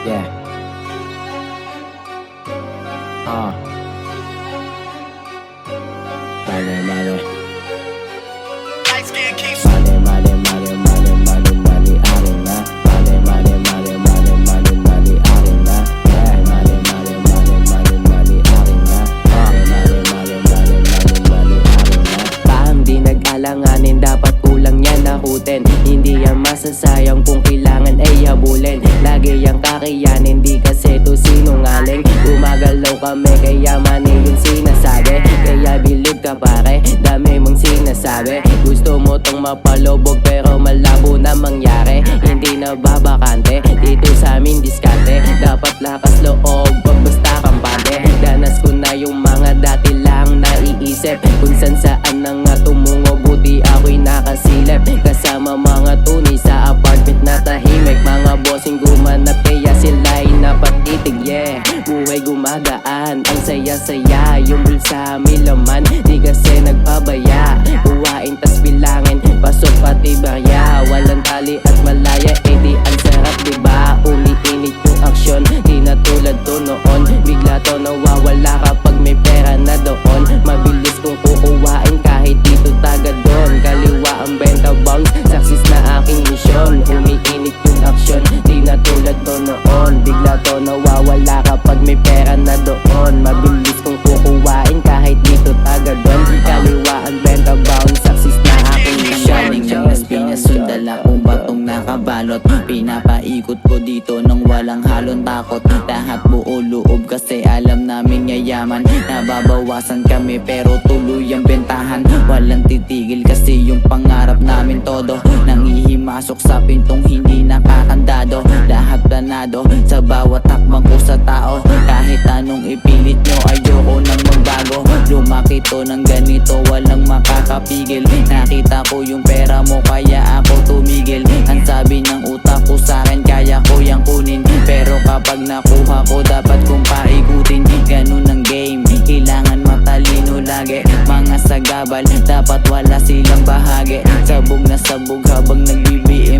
Yeah. Mali, mali. Mali, mali, mali, mali, mali, mali, akin na. Mali, mali, mali, mali, mali, mali, akin na. Yeah. Mali, mali, mali, mali, mali, akin na. Mali, mali, mali, mali, mali, mali, akin na. Paham di nag-alanganin, dapat kulang yan nakutin. Hindi yan masasayang kung kailangan ay habulin. Lagi yang kakayanin, di kasi to sinungaling. Gumagalaw kami kaya mani yung sinasabi. Kaya believe ka pare, dami mong sinasabi. Gusto mo tong mapalubog pero malabo na mangyari. Hindi na babakante, dito sa amin diskarte. Dapat lakas loob, wag basta kampante. Danas ko na yung mga dati lang naiisip. Kung saan na nga tumungo, buti ako'y nakasilip. Kasama mga tunay sa apartment na tahimik. Mga bossing gumanap kaya sila'y napatitig. Yeah, buhay gumagaan, ang saya-saya. Yung bulsa may laman, di kasi nagpabaya. Buhain tas bilangin, pasok pati barya. Walang tali at malaya, di ang sarap diba? Umiinit yung aksyon, di na tulad to noon. Bigla to nawawala kapag may pera na doon. Mabilis kong kukuhain kahit dito taga doon. Kaliwa ang benta bounce, success na aking misyon. Umiinit yung aksyon, di na tulad to noon. Bigla to nawawala kapag may pera na doon. Mabilis kong kukuhain kahit dito taga doon. Kaliwa ang benta bounce, success na aking misyon. Pinas pinasundal akong batong nakabalot. Pinapaikot ko dito nang walang halong takot. Lahat buo loob kasi alam namin yayaman. Nababawasan kami pero tuloy ang bentahan. Walang titigil kasi yung pangarap namin todo. Nangihimasok sa pintong hindi nakakandado. Lahat planado sa bawat takbang ko sa tao. Kahit anong ipilit nyo ayoko nang magbago. Lumaki to ng ganito walang makakapigil. Nakita ko yung pera mo kaya ako tumigil. Ang sabi ng utak ko sa'kin kaya ko yang kunin. Pero kapag nakuha ko dapat kong paikutin. Ganun ang game, kailangan matalino lagi. Mga sagabal, dapat wala silang bahagi. Sabog na sabog habang nag-BBM